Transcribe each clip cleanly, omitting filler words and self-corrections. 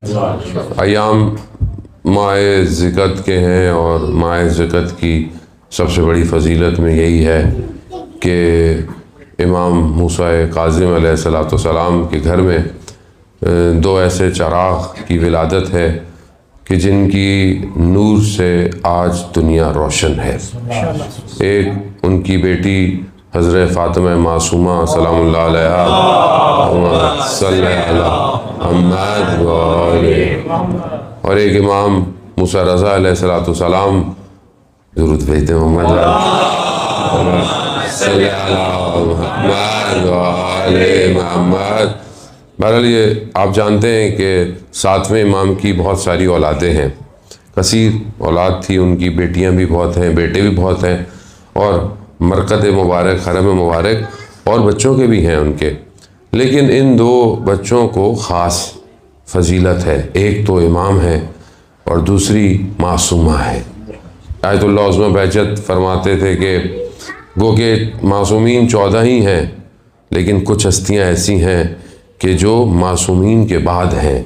ایام ماہ ذکر کے ہیں، اور ماہ ذکر کی سب سے بڑی فضیلت میں یہی ہے کہ امام موسیٰ کاظم علیہ السلام کے گھر میں دو ایسے چراغ کی ولادت ہے کہ جن کی نور سے آج دنیا روشن ہے۔ ایک ان کی بیٹی حضرت فاطمہ معصومہ سلام اللہ علیہا صلی اللہ محمد اور ایک امام موسیٰ رضا علیہ السلام، درود بھیجتے محمد صلی اللہ محمد۔ بہرحال یہ آپ جانتے ہیں کہ ساتویں امام کی بہت ساری اولادیں ہیں، کثیر اولاد تھی ان کی، بیٹیاں بھی بہت ہیں، بیٹے بھی بہت ہیں، اور مرکز مبارک، حرم مبارک اور بچوں کے بھی ہیں ان کے، لیکن ان دو بچوں کو خاص فضیلت ہے۔ ایک تو امام ہے اور دوسری معصومہ ہے۔ آیت اللہ عظمہ بہجت فرماتے تھے کہ گو کہ معصومین 14 ہی ہیں، لیکن کچھ ہستیاں ایسی ہیں کہ جو معصومین کے بعد ہیں،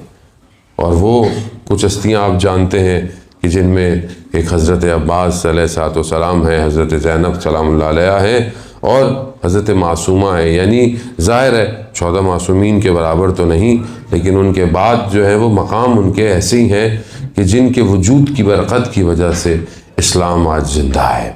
اور وہ کچھ ہستیاں آپ جانتے ہیں کہ جن میں ایک حضرت عباس علیہ السلام ہے، حضرت زینب سلام اللہ علیہ ہے، اور حضرت معصومہ ہے۔ یعنی ظاہر ہے 14 معصومین کے برابر تو نہیں، لیکن ان کے بعد جو ہے وہ مقام ان کے ایسے ہی ہیں کہ جن کے وجود کی برکت کی وجہ سے اسلام آج زندہ ہے۔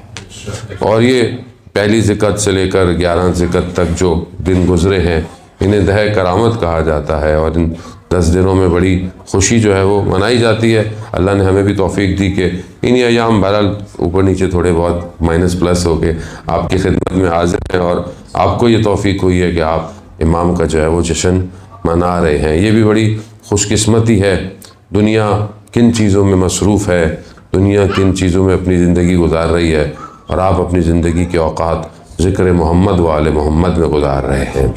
اور یہ پہلی ذکر سے لے کر 11 ذکر تک جو دن گزرے ہیں، انہیں دہ کرامت کہا جاتا ہے، اور ان 10 دنوں میں بڑی خوشی جو ہے وہ منائی جاتی ہے۔ اللہ نے ہمیں بھی توفیق دی کہ انہی ایام بہرحال اوپر نیچے تھوڑے بہت مائنس پلس ہو کے آپ کی خدمت میں حاضر ہیں، اور آپ کو یہ توفیق ہوئی ہے کہ آپ امام کا جو ہے وہ جشن منا رہے ہیں۔ یہ بھی بڑی خوش قسمتی ہے۔ دنیا کن چیزوں میں مصروف ہے، دنیا کن چیزوں میں اپنی زندگی گزار رہی ہے، اور آپ اپنی زندگی کے اوقات ذکر محمد و آل محمد میں گزار رہے ہیں۔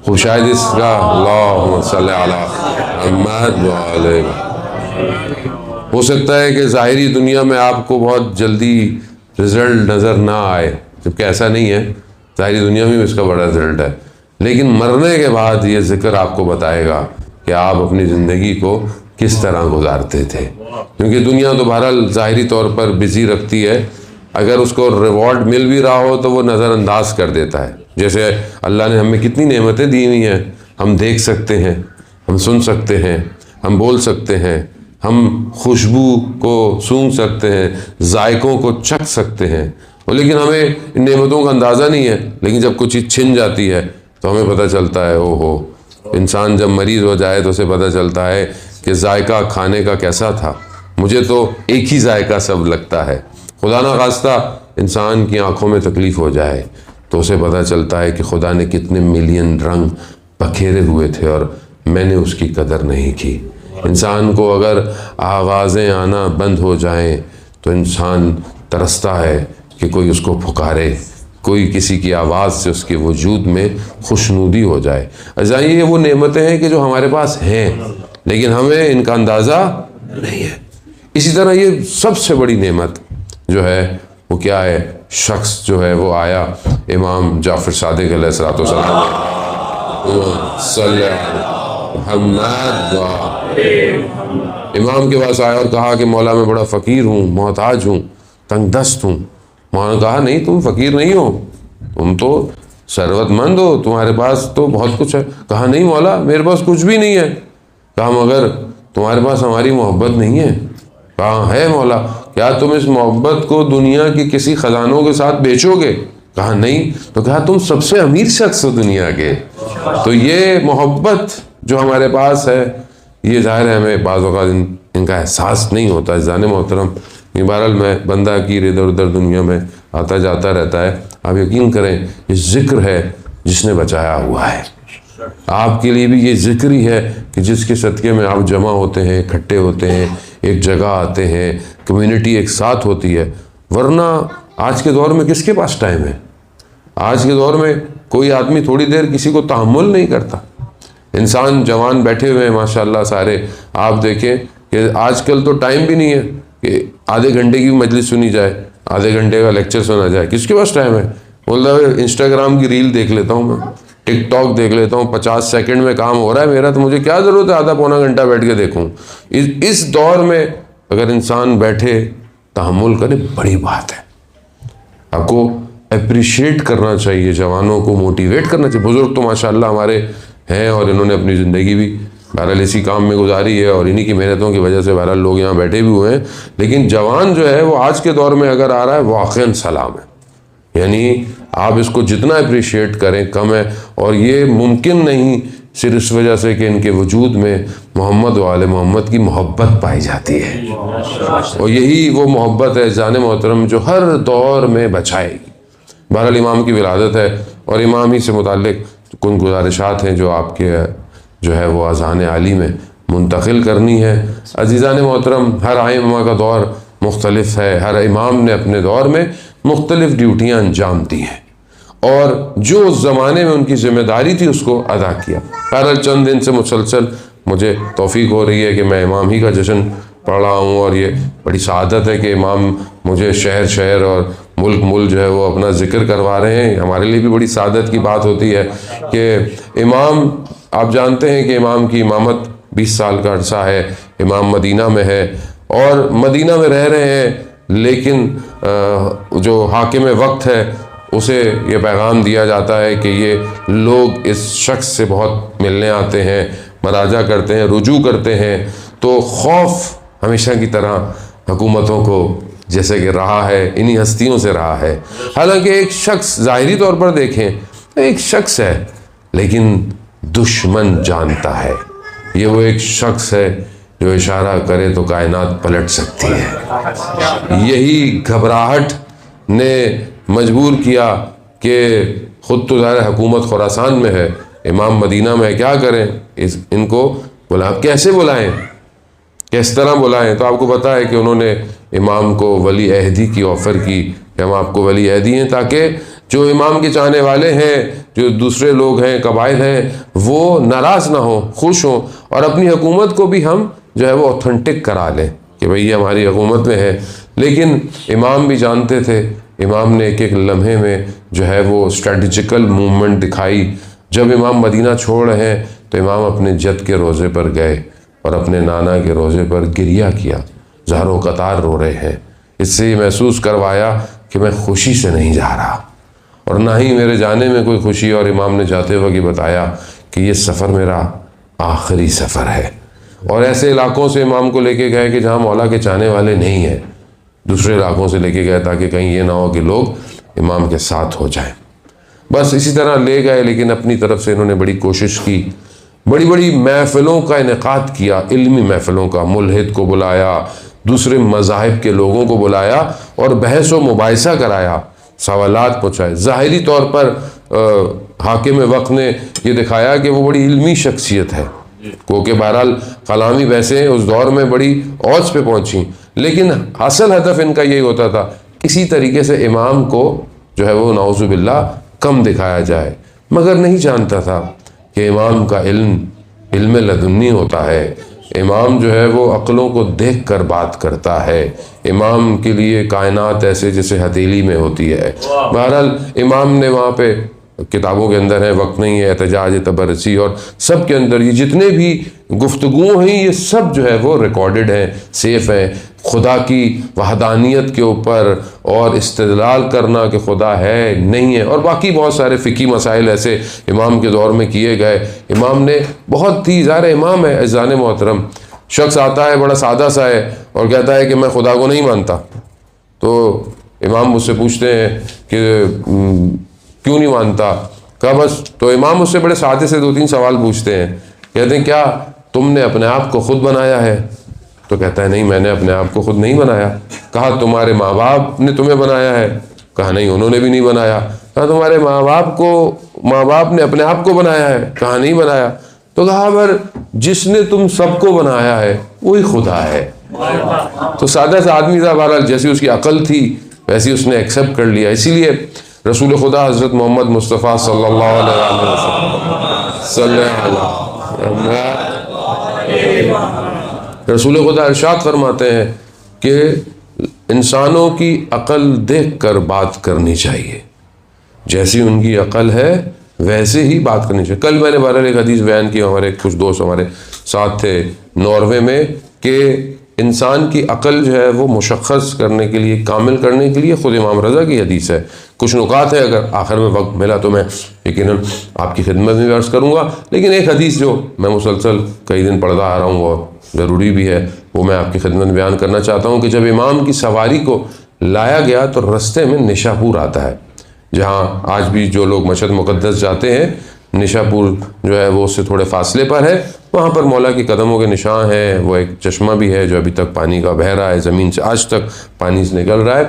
خوب شاید اس کا اللہم صلی علی محمد و آل محمد۔ ہو سکتا ہے کہ ظاہری دنیا میں آپ کو بہت جلدی رزلٹ نظر نہ آئے، جبکہ ایسا نہیں ہے، ظاہری دنیا میں اس کا بڑا رزلٹ ہے، لیکن مرنے کے بعد یہ ذکر آپ کو بتائے گا کہ آپ اپنی زندگی کو کس طرح گزارتے تھے۔ کیونکہ دنیا تو بہرحال ظاہری طور پر بزی رکھتی ہے، اگر اس کو ریوارڈ مل بھی رہا ہو تو وہ نظر انداز کر دیتا ہے۔ جیسے اللہ نے ہمیں کتنی نعمتیں دی ہوئی ہیں، ہم دیکھ سکتے ہیں، ہم سن سکتے ہیں، ہم بول سکتے ہیں، ہم خوشبو کو سونگھ سکتے ہیں، ذائقوں کو چکھ سکتے ہیں، لیکن ہمیں ان نعمتوں کا اندازہ نہیں ہے۔ لیکن جب کچھ چیز چھن جاتی ہے تو ہمیں پتہ چلتا ہے، او ہو، انسان جب مریض ہو جائے تو اسے پتہ چلتا ہے کہ ذائقہ کھانے کا کیسا تھا۔ مجھے تو ایک ہی ذائقہ سب لگتا ہے۔ خدا نہ خواستہ انسان کی آنکھوں میں تکلیف ہو جائے تو اسے پتہ چلتا ہے کہ خدا نے کتنے ملین رنگ بکھیرے ہوئے تھے اور میں نے اس کی قدر نہیں کی۔ انسان کو اگر آوازیں آنا بند ہو جائیں تو انسان ترستا ہے کہ کوئی اس کو پکارے، کوئی کسی کی آواز سے اس کے وجود میں خوشنودی ہو جائے۔ اجزائیں، یہ وہ نعمتیں ہیں کہ جو ہمارے پاس ہیں، لیکن ہمیں ان کا اندازہ نہیں ہے۔ اسی طرح یہ سب سے بڑی نعمت جو ہے وہ کیا ہے؟ شخص جو ہے وہ آیا امام جعفر صادق علیہ السلام صلی محمد، امام کے پاس آیا اور کہا کہ مولا میں بڑا فقیر ہوں، محتاج ہوں، تنگ دست ہوں۔ مولا نے کہا نہیں، تم فقیر نہیں ہو، تم تو ثروت مند ہو، تمہارے پاس تو بہت کچھ ہے۔ کہا نہیں مولا، میرے پاس کچھ بھی نہیں ہے۔ کہا مگر تمہارے پاس ہماری محبت نہیں ہے؟ کہا ہے مولا۔ کیا تم اس محبت کو دنیا کی کسی خزانوں کے ساتھ بیچو گے؟ کہا نہیں۔ تو کہا تم سب سے امیر شخص ہو دنیا کے۔ تو یہ محبت جو ہمارے پاس ہے، یہ ظاہر ہے ہمیں بعض اوقات ان کا احساس نہیں ہوتا۔ عزیزان محترم، بہرحال میں بندہ کی ادھر ادھر دنیا میں آتا جاتا رہتا ہے، آپ یقین کریں یہ ذکر ہے جس نے بچایا ہوا ہے۔ آپ کے لیے بھی یہ ذکر ہی ہے کہ جس کے صدقے میں آپ جمع ہوتے ہیں، اکٹھے ہوتے ہیں، ایک جگہ آتے ہیں، کمیونٹی ایک ساتھ ہوتی ہے۔ ورنہ آج کے دور میں کس کے پاس ٹائم ہے؟ آج کے دور میں کوئی آدمی تھوڑی دیر کسی کو تحمل نہیں کرتا۔ انسان جوان بیٹھے ہوئے ہیں ماشاءاللہ سارے، آپ دیکھیں کہ آج کل تو ٹائم بھی نہیں ہے کہ آدھے گھنٹے کی مجلس سنی جائے، آدھے گھنٹے کا لیکچر سنا جائے۔ کس کے پاس ٹائم ہے؟ بول رہا ہے انسٹاگرام کی ریل دیکھ لیتا ہوں میں، ٹک ٹاک دیکھ لیتا ہوں، 50 سیکنڈ میں کام ہو رہا ہے میرا، تو مجھے کیا ضرورت ہے آدھا پونا گھنٹہ بیٹھ کے دیکھوں؟ اس دور میں اگر انسان بیٹھے تحمل کرے، بڑی بات ہے۔ آپ کو اپریشیٹ کرنا چاہیے، جوانوں کو موٹیویٹ کرنا چاہیے۔ بزرگ تو ماشاءاللہ ہمارے ہیں اور انہوں نے اپنی زندگی بھی بہرحال اسی کام میں گزاری ہے اور انہی کی محنتوں کی وجہ سے بہرحال لوگ یہاں بیٹھے بھی ہوئے ہیں، لیکن جوان جو ہے وہ آج کے دور میں اگر آ رہا ہے واقعاً سلام ہے۔ یعنی آپ اس کو جتنا اپریشیٹ کریں کم ہے، اور یہ ممکن نہیں صرف اس وجہ سے کہ ان کے وجود میں محمد و آل محمد کی محبت پائی جاتی ہے، اور یہی وہ محبت ہے جان محترم جو ہر دور میں بچائے گی۔ بہرحال امام کی ولادت ہے اور امام ہی سے متعلق کچھ گزارشات ہیں جو آپ کے جو ہے وہ اذان عالی میں منتقل کرنی ہے۔ عزیزان محترم، ہر ائمہ کا دور مختلف ہے، ہر امام نے اپنے دور میں مختلف ڈیوٹیاں انجام دی ہیں، اور جو اس زمانے میں ان کی ذمہ داری تھی اس کو ادا کیا۔ بہرحال چند دن سے مسلسل مجھے توفیق ہو رہی ہے کہ میں امام ہی کا جشن پڑھ رہا ہوں، اور یہ بڑی سعادت ہے کہ امام مجھے شہر شہر اور ملک جو ہے وہ اپنا ذکر کروا رہے ہیں۔ ہمارے لیے بھی بڑی سعادت کی بات ہوتی ہے کہ امام، آپ جانتے ہیں کہ امام کی امامت 20 سال کا عرصہ ہے، امام مدینہ میں ہے اور مدینہ میں رہ رہے ہیں، لیکن جو حاکم وقت ہے اسے یہ پیغام دیا جاتا ہے کہ یہ لوگ اس شخص سے بہت ملنے آتے ہیں، مراجعہ کرتے ہیں، رجوع کرتے ہیں، تو خوف ہمیشہ کی طرح حکومتوں کو جیسے کہ رہا ہے، انہی ہستیوں سے رہا ہے۔ حالانکہ ایک شخص ظاہری طور پر دیکھیں ایک شخص ہے، لیکن دشمن جانتا ہے یہ وہ ایک شخص ہے جو اشارہ کرے تو کائنات پلٹ سکتی ہے۔ یہی گھبراہٹ نے مجبور کیا کہ خود تو ظاہر حکومت خراسان میں ہے، امام مدینہ میں ہے، کیا کریں؟ ان کو کیسے بلائیں، کس طرح بلائیں؟ تو آپ کو پتہ ہے کہ انہوں نے امام کو ولی عہدی کی آفر کی کہ ہم آپ کو ولی عہدی ہیں، تاکہ جو امام کے چاہنے والے ہیں، جو دوسرے لوگ ہیں، قبائل ہیں، وہ ناراض نہ ہوں، خوش ہوں، اور اپنی حکومت کو بھی ہم جو ہے وہ اوتھنٹک کرا لیں کہ بھئی یہ ہماری حکومت میں ہے۔ لیکن امام بھی جانتے تھے، امام نے ایک ایک لمحے میں جو ہے وہ اسٹریٹجیکل موومنٹ دکھائی۔ جب امام مدینہ چھوڑ رہے ہیں تو امام اپنے جد کے روزے پر گئے اور اپنے نانا کے روزے پر گریہ کیا، زہر و قطار رو رہے ہیں۔ اس سے یہ محسوس کروایا کہ میں خوشی سے نہیں جا رہا اور نہ ہی میرے جانے میں کوئی خوشی، اور امام نے جاتے وقت یہ بتایا کہ یہ سفر میرا آخری سفر ہے۔ اور ایسے علاقوں سے امام کو لے کے گئے کہ جہاں مولا کے چاہنے والے نہیں ہیں، دوسرے علاقوں سے لے کے گئے تاکہ کہیں یہ نہ ہو کہ لوگ امام کے ساتھ ہو جائیں۔ بس اسی طرح لے گئے، لیکن اپنی طرف سے انہوں نے بڑی کوشش کی، بڑی بڑی محفلوں کا انعقاد کیا، علمی محفلوں کا، ملحد کو بلایا، دوسرے مذاہب کے لوگوں کو بلایا اور بحث و مباحثہ کرایا، سوالات پوچھائے۔ ظاہری طور پر حاکم وقت نے یہ دکھایا کہ وہ بڑی علمی شخصیت ہے، کیونکہ بہرحال کلامی بحثیں اس دور میں بڑی اوج پہ پہنچیں، لیکن اصل ہدف ان کا یہی ہوتا تھا کسی طریقے سے امام کو جو ہے وہ نعوذ باللہ کم دکھایا جائے، مگر نہیں جانتا تھا کہ امام کا علم لدنی ہوتا ہے۔ امام جو ہے وہ عقلوں کو دیکھ کر بات کرتا ہے، امام کے لیے کائنات ایسے جیسے ہتھیلی میں ہوتی ہے۔ بہرحال امام نے وہاں پہ کتابوں کے اندر ہے، وقت نہیں ہے، احتجاج تبرسی اور سب کے اندر یہ جتنے بھی گفتگو ہیں یہ سب جو ہے وہ ریکارڈڈ ہیں، سیف ہیں۔ خدا کی وحدانیت کے اوپر اور استدلال کرنا کہ خدا ہے نہیں ہے، اور باقی بہت سارے فقہی مسائل ایسے امام کے دور میں کیے گئے۔ امام نے بہت ہی ظاہر امام ہے، عزیزان محترم، شخص آتا ہے بڑا سادہ سا ہے اور کہتا ہے کہ میں خدا کو نہیں مانتا، تو امام مجھ سے پوچھتے ہیں کہ کیوں نہیں مانتا؟ کہا بس، تو امام مجھ سے بڑے سادے سے 2-3 سوال پوچھتے ہیں، کہتے ہیں کیا تم نے اپنے آپ کو خود بنایا ہے؟ تو کہتا ہے نہیں، میں نے اپنے آپ کو خود نہیں بنایا۔ کہا تمہارے ماں باپ نے تمہیں بنایا ہے؟ کہا نہیں، انہوں نے بھی نہیں بنایا۔ کہا تمہارے ماں باپ نے اپنے آپ کو بنایا ہے؟ کہا نہیں بنایا۔ تو کہا پر جس نے تم سب کو بنایا ہے وہی خدا ہے۔ تو سادہ سا آدمی تھا، بہرحال جیسی اس کی عقل تھی ویسی اس نے ایکسیپٹ کر لیا۔ اسی لیے رسول خدا حضرت محمد مصطفیٰ صلی اللہ علیہ وسلم رسول خدا ارشاد فرماتے ہیں کہ انسانوں کی عقل دیکھ کر بات کرنی چاہیے، جیسی ان کی عقل ہے ویسے ہی بات کرنی چاہیے. کل میں نے بہرحال ایک حدیث بیان کی, ہمارے کچھ دوست ہمارے ساتھ تھے ناروے میں, کہ انسان کی عقل جو ہے وہ مشخص کرنے کے لیے, کامل کرنے کے لیے خود امام رضا کی حدیث ہے. کچھ نکات ہے, اگر آخر میں وقت ملا تو میں یقیناً آپ کی خدمت میں عرض کروں گا, لیکن ایک حدیث جو میں مسلسل کئی دن پڑھتا آ رہا ہوں اور ضروری بھی ہے, وہ میں آپ کی خدمت میں بیان کرنا چاہتا ہوں کہ جب امام کی سواری کو لایا گیا تو رستے میں نشاپور آتا ہے, جہاں آج بھی جو لوگ مشہد مقدس جاتے ہیں, نشاپور جو ہے وہ اس سے تھوڑے فاصلے پر ہے, وہاں پر مولا کی قدموں کے نشان ہیں. وہ ایک چشمہ بھی ہے جو ابھی تک پانی کا بہہ رہا ہے, زمین سے آج تک پانی سے نکل رہا ہے.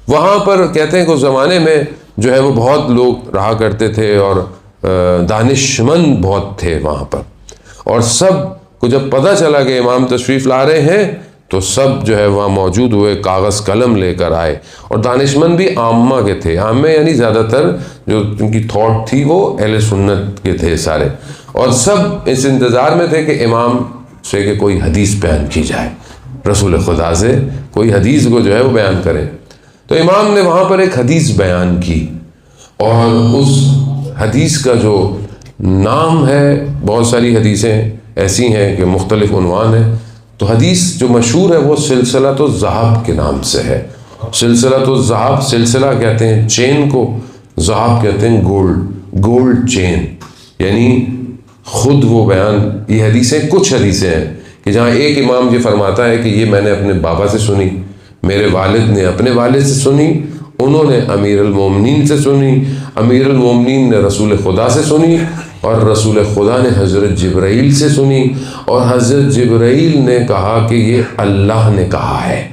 وہاں پر کہتے ہیں کہ اس زمانے میں جو ہے وہ بہت لوگ رہا کرتے تھے اور دانشمند بہت تھے وہاں پر, اور سب کو جب پتہ چلا کہ امام تشریف لا رہے ہیں تو سب جو ہے وہاں موجود ہوئے, کاغذ قلم لے کر آئے. اور دانشمند بھی عامہ کے تھے, عامہ یعنی زیادہ تر جو ان کی تھاٹ تھی وہ اہل سنت کے تھے سارے, اور سب اس انتظار میں تھے کہ امام سے کہ کوئی حدیث بیان کی جائے, رسول خدا سے کوئی حدیث کو جو ہے وہ بیان کریں. تو امام نے وہاں پر ایک حدیث بیان کی, اور اس حدیث کا جو نام ہے, بہت ساری حدیثیں ایسی ہیں کہ مختلف عنوان ہیں, تو حدیث جو مشہور ہے وہ سلسلۃ الذہب کے نام سے ہے. سلسلۃ الذہب, سلسلہ کہتے ہیں چین کو, ذہب کہتے ہیں گولڈ چین, یعنی خود وہ بیان. یہ حدیثیں کچھ حدیثیں ہیں کہ جہاں ایک امام یہ فرماتا ہے کہ یہ میں نے اپنے بابا سے سنی, میرے والد نے اپنے والد سے سنی, انہوں نے امیر المومنین سے سنی, امیر المومنین نے رسول خدا سے سنی, اور رسول خدا نے حضرت جبرائیل سے سنی, اور حضرت جبرائیل نے کہا کہ یہ اللہ نے کہا ہے.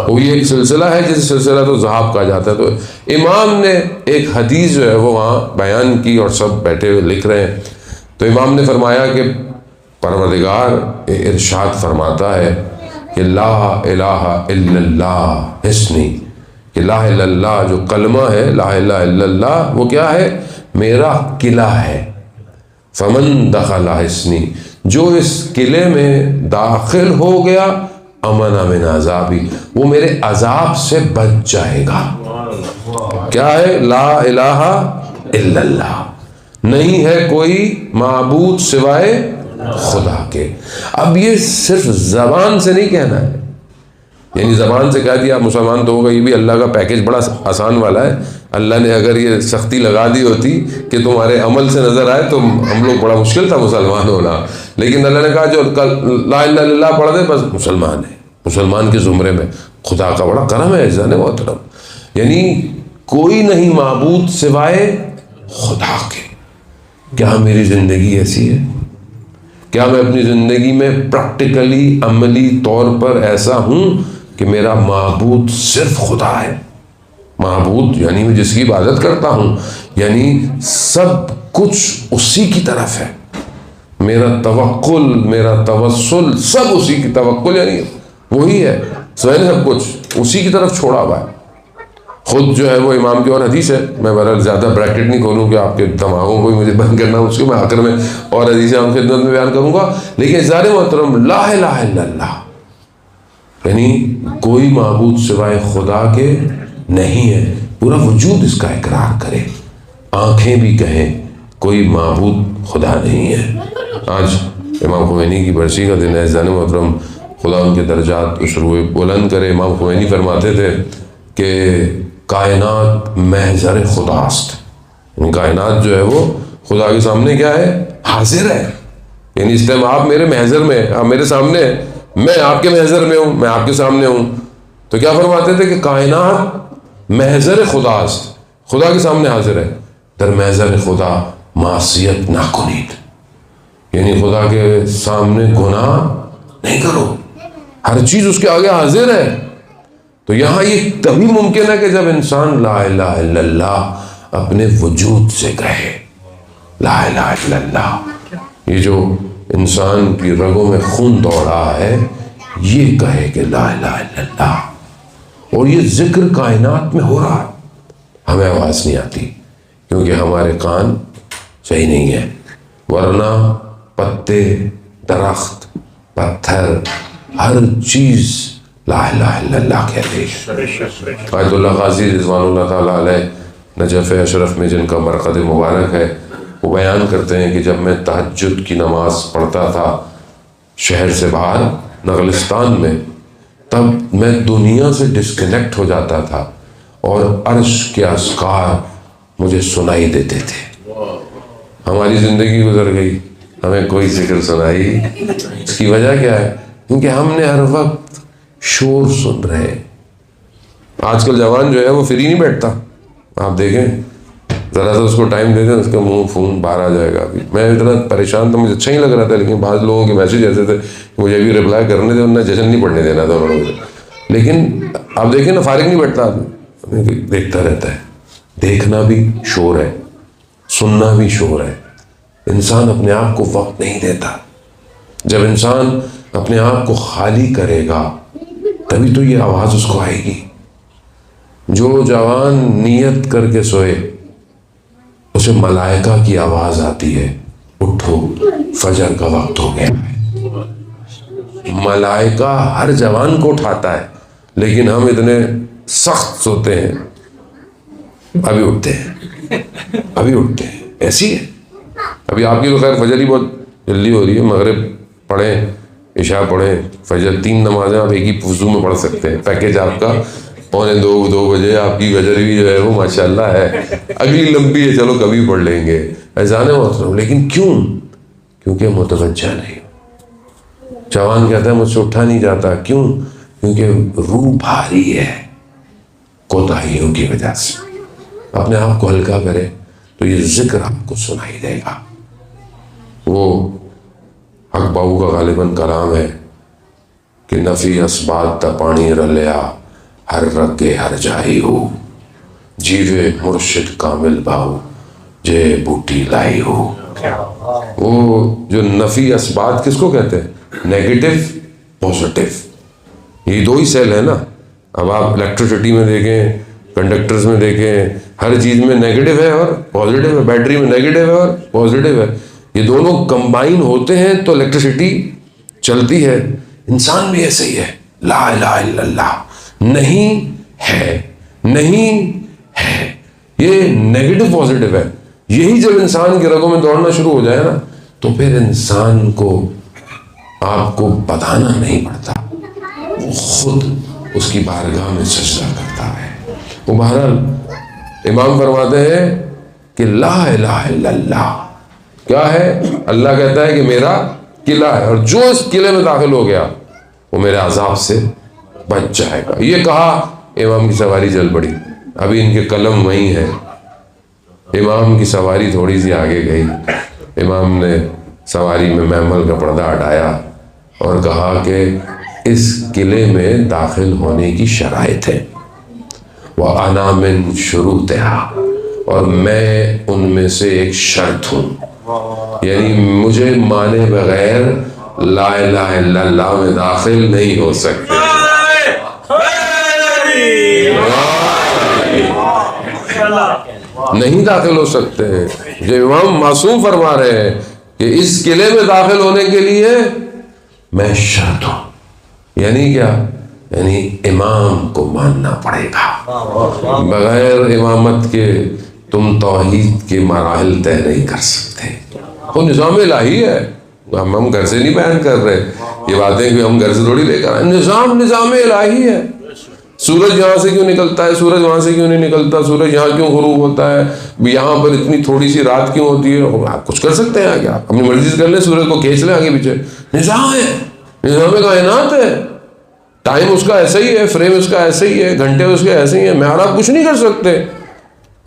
وہ یہ ایک سلسلہ ہے جسے سلسلہ تو ذہاب کہا جاتا ہے. تو امام نے ایک حدیث جو ہے وہ وہاں بیان کی, اور سب بیٹھے ہوئے لکھ رہے ہیں. تو امام نے فرمایا کہ پروردگار ارشاد فرماتا ہے کہ لا الہ الا اللہ حسنی, کہ لا الہ الا اللہ جو کلمہ ہے, لا الہ الا اللہ وہ کیا ہے, میرا قلعہ ہے. فمن دخل حسنی, جو اس قلعے میں داخل ہو گیا, امن من عذابی, وہ میرے عذاب سے بچ جائے گا. کیا ہے, لا الہ الا اللہ, نہیں ہے کوئی معبود سوائے خدا کے. اب یہ صرف زبان سے نہیں کہنا ہے, یعنی زبان سے کہہ دیا مسلمان تو ہوگا, یہ بھی اللہ کا پیکیج بڑا آسان والا ہے. اللہ نے اگر یہ سختی لگا دی ہوتی کہ تمہارے عمل سے نظر آئے تو ہم لوگ بڑا مشکل تھا مسلمان ہونا, لیکن اللہ نے کہا جو لا الہ الا اللہ پڑھ دے بس مسلمان ہے, مسلمان کے زمرے میں. خدا کا بڑا کرم ہے عزیزان محترم, یعنی کوئی نہیں معبود سوائے خدا کے. کیا میری زندگی ایسی ہے؟ کیا میں اپنی زندگی میں پریکٹیکلی عملی طور پر ایسا ہوں کہ میرا معبود صرف خدا ہے؟ معبود یعنی میں جس کی عبادت کرتا ہوں, یعنی سب کچھ اسی کی طرف ہے. میرا توکل, میرا توسل سب اسی کی, توکل یعنی وہی ہے, سب کچھ اسی کی طرف چھوڑا ہوا ہے. خود جو ہے وہ امام کی اور حدیث ہے, میں بہرحال زیادہ بریکٹ نہیں کھولوں کہ آپ کے دماغوں کو مجھے بند کرنا, اس کو میں آخر میں اور حدیثیں ہم خدمت میں بیان کروں گا. لیکن ذات محترم لا الہ الا اللہ یعنی کوئی معبود سوائے خدا کے نہیں ہے, پورا وجود اس کا اقرار کرے, آنکھیں بھی کہیں کوئی معبود خدا نہیں ہے. آج امام خمینی کی برسی کا دن ہے عزیزان محترم, خدا ان کے درجات اس روئے بلند کرے. امام خمینی فرماتے تھے کہ کائنات محضر خداست, یعنی کائنات جو ہے وہ خدا کے سامنے کیا ہے, حاضر ہے. یعنی اس ٹائم آپ میرے محضر میں, آپ میرے سامنے, میں آپ کے محضر میں ہوں, میں آپ کے سامنے ہوں. تو کیا فرماتے تھے کہ کائنات محضر خداست, خدا کے سامنے حاضر ہے, در محضر خدا معصیت نہ کنید, یعنی خدا کے سامنے گناہ نہیں کرو, ہر چیز اس کے آگے حاضر ہے. تو یہاں یہ تبھی ممکن ہے کہ جب انسان لا الہ الا اللہ اپنے وجود سے کہے, لا الہ الا اللہ. یہ جو انسان کی رگوں میں خون دوڑ رہا ہے یہ کہے کہ لا الہ الا اللہ, اور یہ ذکر کائنات میں ہو رہا ہے. ہمیں آواز نہیں آتی کیونکہ ہمارے کان صحیح نہیں ہے, ورنہ پتے, درخت, پتھر, ہر چیز لا الہ الا اللہ کہتے ہیں. آیت اللہ غازی رضوان اللہ تعالیٰ علیہ نجف اشرف میں جن کا مرقد مبارک ہے, وہ بیان کرتے ہیں کہ جب میں تہجد کی نماز پڑھتا تھا شہر سے باہر نغلستان میں، تب میں دنیا سے ڈسکنیکٹ ہو جاتا تھا اور عرش کے اذکار مجھے سنائی دیتے تھے۔ ہماری زندگی گزر گئی، ہمیں کوئی ذکر سنائی، اس کی وجہ کیا ہے؟ کیونکہ ہم نے ہر وقت شور سن رہے ہیں۔ آج کل جوان جو ہے وہ فری نہیں بیٹھتا، آپ دیکھیں ذرا سا اس کو ٹائم دے دیں، اس کا منہ فون باہر آ جائے گا۔ ابھی میں اتنا پریشان تھا، مجھے اچھا ہی لگ رہا تھا، لیکن بعض لوگوں کے میسیج ایسے تھے مجھے ابھی رپلائی کرنے دے، انہیں جشن نہیں پڑھنے دینا تھا انہوں نے۔ لیکن آپ دیکھیں نا، فارغ نہیں بیٹھتا آدمی، دیکھتا رہتا ہے۔ دیکھنا بھی شور ہے، سننا بھی شور ہے۔ انسان اپنے آپ کو وقت نہیں دیتا۔ جب انسان اپنے آپ کو خالی کرے گا تبھی تو یہ آواز اس کو آئے گی۔ جو جوان نیت کر کے سوئے اسے ملائکہ کی آواز آتی ہے، اٹھو فجر کا وقت ہو گیا ہے۔ ملائکہ ہر جوان کو اٹھاتا ہے، لیکن ہم اتنے سخت سوتے ہیں، ابھی اٹھتے ہیں، ایسی ہے۔ ابھی آپ کی تو خیر فجر ہی بہت جلدی ہو رہی ہے، مغرب پڑھیں، عشاء پڑھیں، فجر 3 نمازیں آپ ایک ہی وضو میں پڑھ سکتے ہیں۔ پیکیج آپ کا 1:45 بجے آپ کی فجر بھی جو ہے وہ ماشاءاللہ ہے، اگلی لمبی ہے، چلو کبھی پڑھ لیں گے، اذان محترم۔ لیکن کیونکہ متوجہ نہیں۔ جوان کہتا ہے مجھ سے اٹھا نہیں جاتا، کیوں؟ کیونکہ روح بھاری ہے کوتاہیوں کی وجہ سے۔ اپنے آپ کو ہلکا کرے تو یہ ذکر آپ کو سنائی دے گا۔ وہ حق باؤ کا غالباً کلام ہے کہ نفی اسبات تا پانی رلیا، ہر رگے ہر جائی ہو، جیوے مرشد کامل باؤ جے بوٹی لائی ہو۔ وہ جو نفی اسبات کس کو کہتے ہیں؟ نیگیٹو پوزیٹو، یہ 2 ہی سیل ہے نا۔ اب آپ الیکٹریسٹی میں دیکھیں، کنڈکٹرز میں دیکھیں، ہر چیز میں نیگیٹو ہے اور پازیٹو ہے، بیٹری میں نیگیٹو ہے اور پازیٹو ہے، یہ دونوں کمبائن ہوتے ہیں تو الیکٹریسٹی چلتی ہے۔ انسان بھی ایسے ہی ہے، لا الہ الا اللہ نہیں ہے، یہ نیگیٹو پازیٹو ہے۔ یہی جب انسان کی رگوں میں دوڑنا شروع ہو جائے نا تو پھر انسان کو آپ کو بتانا نہیں پڑتا، وہ خود اس کی بارگاہ میں سجدہ کرتا ہے۔ وہ بہرحال امام فرماتے ہیں کہ لا الہ الا اللہ کیا ہے؟ اللہ کہتا ہے کہ میرا قلعہ ہے، اور جو اس قلعے میں داخل ہو گیا وہ میرے عذاب سے بچ جائے گا۔ یہ کہا امام کی سواری چل پڑی۔ ابھی ان کے قلم وہیں ہے، امام کی سواری تھوڑی سی آگے گئی، امام نے سواری میں محمل کا پردہ ہٹایا اور کہا کہ اس قلعے میں داخل ہونے کی شرائط ہے، وَأَنَا مِن شُرُوطِهَا، اور میں ان میں سے ایک شرط ہوں، یعنی مجھے مانے بغیر لا الہ الا اللہ میں داخل نہیں ہو سکتے، نہیں داخل ہو سکتے ہیں۔ جو امام معصوم فرما رہے ہیں کہ اس قلعے میں داخل ہونے کے لیے میں شرط ہوں، یعنی کیا؟ یعنی امام کو ماننا پڑے گا، بغیر امامت کے تم توحید کے مراحل طے نہیں کر سکتے۔ وہ نظام الہی ہے، ہم گھر سے نہیں بیان کر رہے یہ باتیں کہ ہم گھر سے تھوڑی لے کر آئے، نظام الہی ہے۔ سورج یہاں سے کیوں نکلتا ہے، سورج وہاں سے کیوں نہیں نکلتا، سورج یہاں کیوں غروب ہوتا ہے، یہاں پر اتنی تھوڑی سی رات کیوں ہوتی ہے، آپ کچھ کر سکتے ہیں آگے، آپ اپنی مرضی سے کر لیں، سورج کو کھینچ لیں آگے پیچھے، نظام ہے، نظام کائنات ہے، ٹائم اس کا ایسا ہی ہے، فریم اس کا ایسا ہی ہے، گھنٹے اس کے ایسے ہی ہیں، میں اور آپ کچھ نہیں کر سکتے۔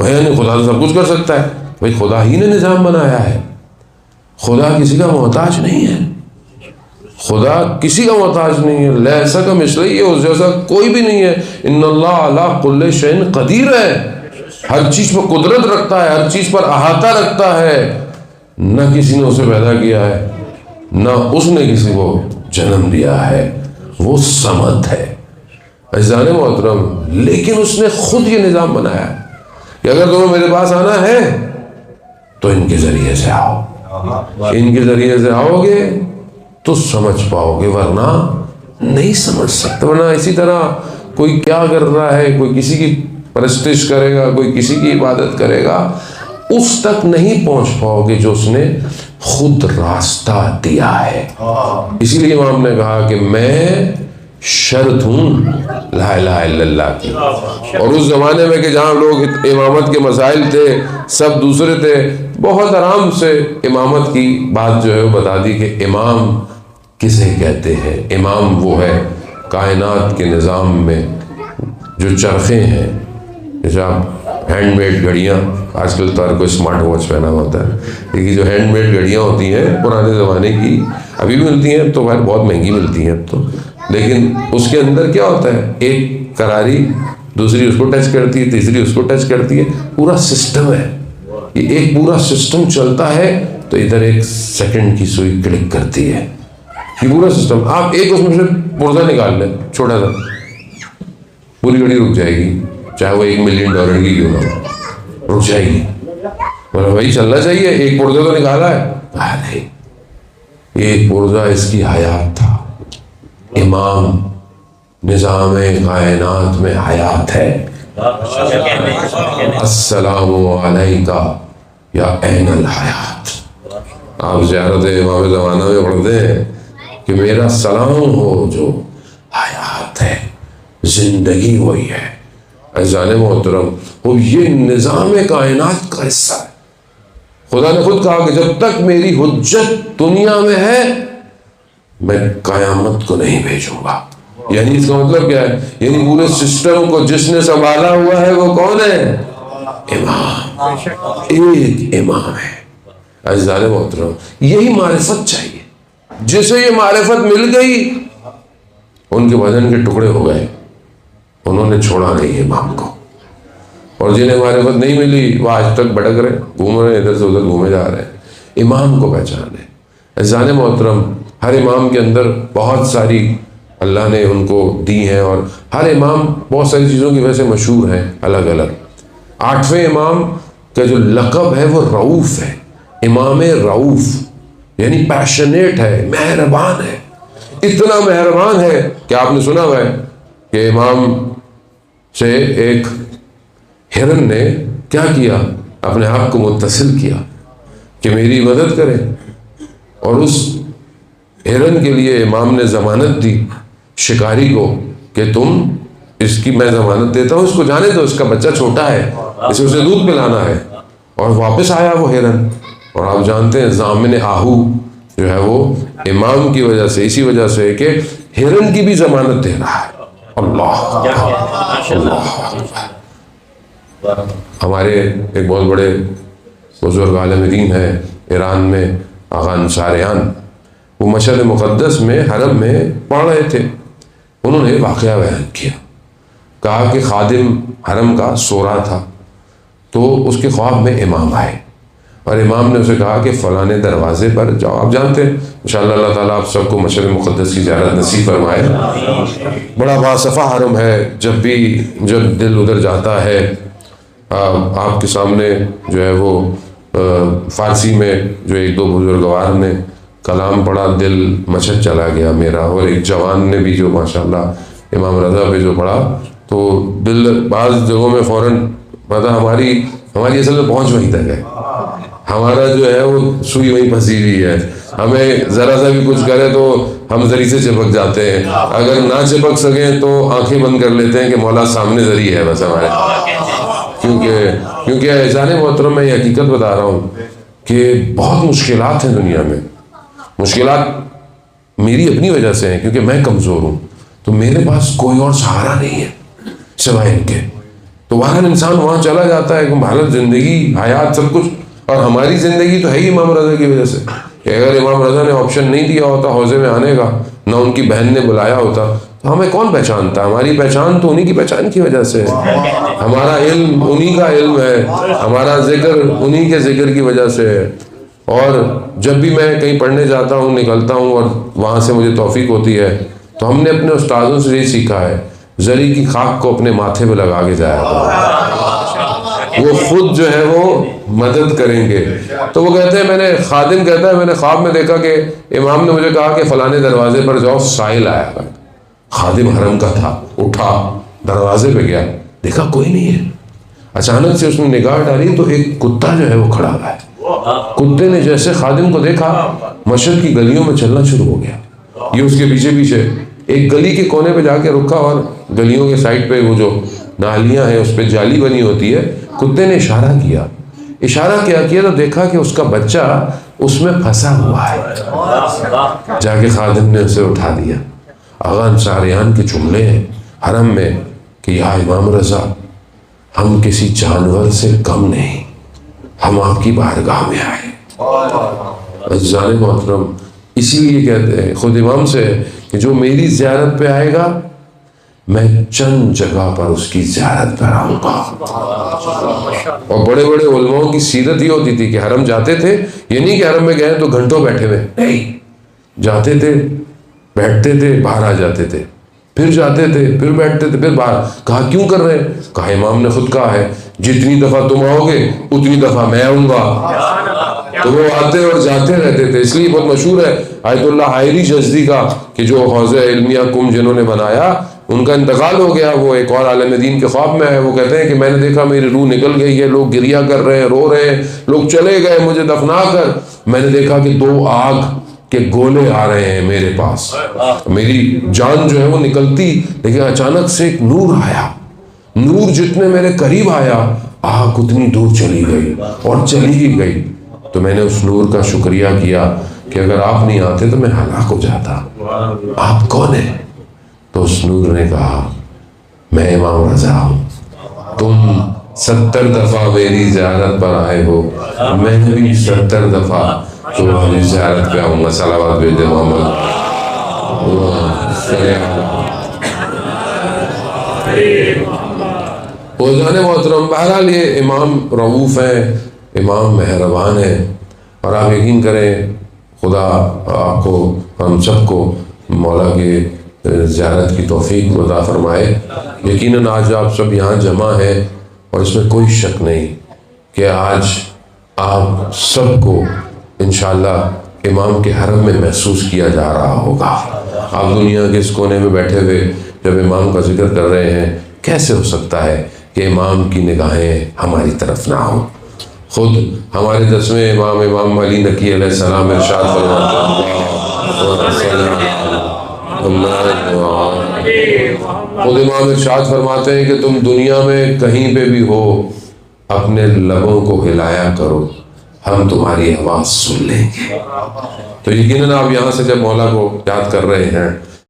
یعنی خدا تو سب کچھ کر سکتا ہے، بھائی خدا ہی نے نظام بنایا ہے، خدا کسی کا محتاج نہیں ہے، خدا کسی کا محتاج نہیں ہے، لیسا کا مثلی ہے، اس جیسا کوئی بھی نہیں ہے۔ ان اللہ علی کل شیء قدیر ہے، ہر چیز پر قدرت رکھتا ہے، ہر چیز پر احاطہ رکھتا ہے، نہ کسی نے اسے پیدا کیا ہے، نہ اس نے کسی کو جنم دیا ہے، وہ صمد ہے، عزیزان محترم۔ لیکن اس نے خود یہ نظام بنایا ہے کہ اگر تمہیں میرے پاس آنا ہے تو ان کے ذریعے سے آؤ، ان کے ذریعے سے آؤ گے تو سمجھ پاؤ گے، ورنہ نہیں سمجھ سکتے۔ ورنہ اسی طرح کوئی کیا کر رہا ہے، کوئی کسی کی پرستش کرے گا، کوئی کسی کی عبادت کرے گا، اس تک نہیں پہنچ پاؤ گے جو اس نے خود راستہ دیا ہے۔ اسی لیے امام نے کہا کہ میں شرط ہوں لا الہ الا اللہ کی۔ اور اس زمانے میں کہ جہاں لوگ امامت کے مسائل تھے، سب دوسرے تھے، بہت آرام سے امامت کی بات جو ہے وہ بتا دی کہ امام کسے کہتے ہیں۔ امام وہ ہے کائنات کے نظام میں جو چرخے ہیں، جیسے آپ ہینڈ میڈ گھڑیاں، آج کل تو ہر کوئی اسمارٹ واچ پہنا ہوتا ہے، لیکن جو ہینڈ میڈ گھڑیاں ہوتی ہیں پرانے زمانے کی ابھی بھی ملتی ہیں، تو خیر بہت مہنگی ملتی ہیں اب تو، لیکن اس کے اندر کیا ہوتا ہے، ایک کراری دوسری اس کو ٹچ کرتی ہے، تیسری اس کو ٹچ کرتی ہے، پورا سسٹم ہے، یہ ایک پورا سسٹم چلتا ہے، تو ادھر ایک سیکنڈ کی سوئی کلک کرتی ہے، یہ پورا سسٹم۔ آپ ایک اس میں سے پرزہ نکال لیں چھوٹا سا، پوری گھڑی رک جائے گی، چاہے وہ $1 ملین کی کیوں نہ ہو، رک جائے گی۔ بولے بھائی چلنا چاہیے، ایک پرزہ تو نکالا ہے، نہیں، ایک پرزہ اس کی حیات تھا۔ امام نظام کائنات میں حیات ہے۔ السلام علیکہ یا عین الحیات۔ آپ زیارت امام زمانہ میں پڑھتے ہیں کہ میرا سلام ہو جو حیات ہے، زندگی وہی ہے۔ عزیزان محترم، وہ یہ نظام کائنات کا حصہ ہے۔ خدا نے خود کہا کہ جب تک میری حجت دنیا میں ہے میں قیامت کو نہیں بھیجوں گا۔ یعنی اس کا مطلب کیا ہے؟ یعنی پورے سسٹم کو جس نے سنبھالا ہوا ہے وہ کون ہے؟ امام، ایک امام ہے۔ عزیزان محترم، یہی معرفت چاہیے۔ جسے یہ معرفت مل گئی ان کے بدن کے ٹکڑے ہو گئے، انہوں نے چھوڑا نہیں امام کو۔ اور جنہیں معرفت نہیں ملی وہ آج تک بھٹک رہے، گھوم رہے، ادھر سے ادھر گھومے جا رہے ہیں۔ امام کو پہچانے۔ عزیزان محترم، ہر امام کے اندر بہت ساری اللہ نے ان کو دی ہیں، اور ہر امام بہت ساری چیزوں کی وجہ سے مشہور ہیں الگ الگ۔ 8ویں امام کا جو لقب ہے وہ رؤوف ہے، امام رؤوف، یعنی پیشنیٹ ہے، مہربان ہے۔ اتنا مہربان ہے کہ آپ نے سنا ہوا ہے کہ امام سے ایک ہرن نے کیا کیا، اپنے آپ کو متصل کیا کہ میری مدد کرے، اور اس ہرن کے لیے امام نے ضمانت دی شکاری کو کہ تم اس کی میں ضمانت دیتا ہوں، اس کو جانے دو، اس کا بچہ چھوٹا ہے، اسے دودھ پلانا ہے۔ اور واپس آیا وہ ہرن، اور آپ جانتے ہیں ضامن آہو جو ہے وہ امام کی وجہ سے، اسی وجہ سے کہ ہرن کی بھی ضمانت دے رہا ہے۔ اللہ ہمارے ایک بہت بڑے بزرگ عالم دین ہیں ایران میں، آقا انصاریان، وہ مشہد مقدس میں حرم میں پڑھ رہے تھے، انہوں نے واقعہ بیان کیا، کہا کہ خادم حرم کا سو رہا تھا، تو اس کے خواب میں امام آئے، اور امام نے اسے کہا کہ فلانے دروازے پر جاؤ۔ آپ جانتے ہیں انشاءاللہ اللہ تعالیٰ آپ سب کو مشہد مقدس کی زیارت نصیب فرمائے۔ بڑا باصفا حرم ہے، جب دل ادھر جاتا ہے، آپ کے سامنے جو ہے وہ فارسی میں جو ایک دو بزرگوار نے کلام پڑھا، دل مچھت چلا گیا میرا، اور ایک جوان نے بھی جو ماشاءاللہ امام رضا پہ جو پڑھا، تو دل بعض جگہوں میں فوراً پتہ ہماری اصل میں پہنچ وہیں تک ہے، ہمارا جو ہے وہ سوئی وہیں پھنسی ہوئی ہے، ہمیں ذرا سا بھی کچھ کرے تو ہم زری سے چپک جاتے ہیں، اگر نہ چپک سکیں تو آنکھیں بند کر لیتے ہیں کہ مولا سامنے زری ہے بس ہمارے، کیونکہ اعزان محترم میں یہ حقیقت بتا رہا ہوں کہ بہت مشکلات ہیں دنیا میں۔ مشکلات میری اپنی وجہ سے ہیں، کیونکہ میں کمزور ہوں، تو میرے پاس کوئی اور سہارا نہیں ہے سوائے ان کے، تو بہرحال انسان وہاں چلا جاتا ہے کہ بھارت زندگی حیات سب کچھ، اور ہماری زندگی تو ہے ہی امام رضا کی وجہ سے، کہ اگر امام رضا نے آپشن نہیں دیا ہوتا حوضے میں آنے کا، نہ ان کی بہن نے بلایا ہوتا، تو ہمیں کون پہچانتا؟ ہماری پہچان تو انہی کی پہچان کی وجہ سے ہے، ہمارا علم انہی کا علم ہے، ہمارا ذکر انہی کے ذکر کی وجہ سے ہے۔ اور جب بھی میں کہیں پڑھنے جاتا ہوں، نکلتا ہوں، اور وہاں سے مجھے توفیق ہوتی ہے، تو ہم نے اپنے استادوں سے یہ سیکھا ہے، زری کی خاک کو اپنے ماتھے پہ لگا کے جایا کرو، وہ خود جو ہے وہ مدد کریں گے۔ تو وہ کہتے ہیں خادم کہتا ہے میں نے خواب میں دیکھا کہ امام نے مجھے کہا کہ فلانے دروازے پر جاؤ، سائل آیا گا، خادم حرم کا تھا، اٹھا دروازے پہ گیا، دیکھا کوئی نہیں ہے، اچانک سے اس نے نگاہ ڈالی تو ایک کتا جو ہے وہ کھڑا ہوا ہے. کتے نے جیسے خادم کو دیکھا مسجد کی گلیوں میں چلنا شروع ہو گیا. یہ اس کے پیچھے پیچھے ایک گلی کے کونے پہ جا کے رکا اور گلیوں کے سائڈ پہ وہ جو نالیاں ہیں اس پہ جالی بنی ہوتی ہے. کتے نے اشارہ کیا تو دیکھا کہ اس کا بچہ اس میں پھنسا ہوا ہے. جا کے خادم نے اسے اٹھا دیا. آغا انصاریان کے جملے ہیں حرم میں کہ یا امام رضا ہم کسی جانور سے کم نہیں, ہم آپ کی بارگاہ میں آئے. عزیزان محترم اسی لیے کہتے ہیں خود امام سے کہ جو میری زیارت پہ آئے گا میں چند جگہ پر اس کی زیارت پر آؤں گا. اور بڑے بڑے علماء کی سیرت یہ ہوتی تھی کہ حرم جاتے تھے, یہ نہیں کہ حرم میں گئے تو گھنٹوں بیٹھے ہوئے, نہیں, جاتے تھے بیٹھتے تھے باہر آ جاتے تھے, پھر جاتے تھے پھر بیٹھتے تھے پھر باہر. کہا کیوں کر رہے ہیں؟ کہا امام نے خود کہا ہے جتنی دفعہ تم آؤ گے اتنی دفعہ میں آؤں گا. تو وہ آتے اور جاتے رہتے تھے. اس لیے بہت مشہور ہے آیت اللہ حائری جزدی کا کہ جو حوض علمیہ کم جنہوں نے بنایا ان کا انتقال ہو گیا. وہ ایک اور عالم دین کے خواب میں ہے. وہ کہتے ہیں کہ میں نے دیکھا میری روح نکل گئی ہے, لوگ گریا کر رہے ہیں, رو رہے ہیں, لوگ چلے گئے مجھے دفنا کر. میں نے دیکھا کہ 2 آگ کے گولے آ رہے ہیں میرے پاس, میری جان جو ہے وہ نکلتی, لیکن اچانک سے ایک نور آیا. نور جتنے میرے قریب آیا آگ اتنی دور چلی گئی اور چلی ہی گئی. تو میں نے اس نور کا شکریہ کیا کہ اگر آپ نہیں آتے تو میں ہلاک ہو جاتا. آپ کون ہیں؟ تو اس نور نے کہا میں امام رضا ہوں. تم 70 دفعہ میری زیارت پر آئے ہو, میں بھی 70 دفعہ تمہاری زیارت پہ آؤں گا. صلوات بھیجے محمد. بزرگان محترم بہرحال یہ امام رؤوف ہیں, امام مہربان ہیں, اور آپ یقین کریں خدا آپ کو ہم سب کو مولا کے زیارت کی توفیق عطا فرمائے. یقیناً آج آپ سب یہاں جمع ہیں اور اس میں کوئی شک نہیں کہ آج آپ سب کو انشاءاللہ امام کے حرم میں محسوس کیا جا رہا ہوگا. آپ دنیا کے اس کونے میں بیٹھے ہوئے جب امام کا ذکر کر رہے ہیں, کیسے ہو سکتا ہے کہ امام کی نگاہیں ہماری طرف نہ ہوں؟ خود ہمارے 10ویں امام علی نقی علیہ السلام ارشاد فرماتے خود امام ارشاد فرماتے ہیں کہ تم دنیا میں کہیں پہ بھی ہو اپنے لبوں کو ہلایا کرو, ہم تمہاری آواز سن لیں گے. تو یقیناً آپ یہاں سے جب مولا کو یاد کر رہے ہیں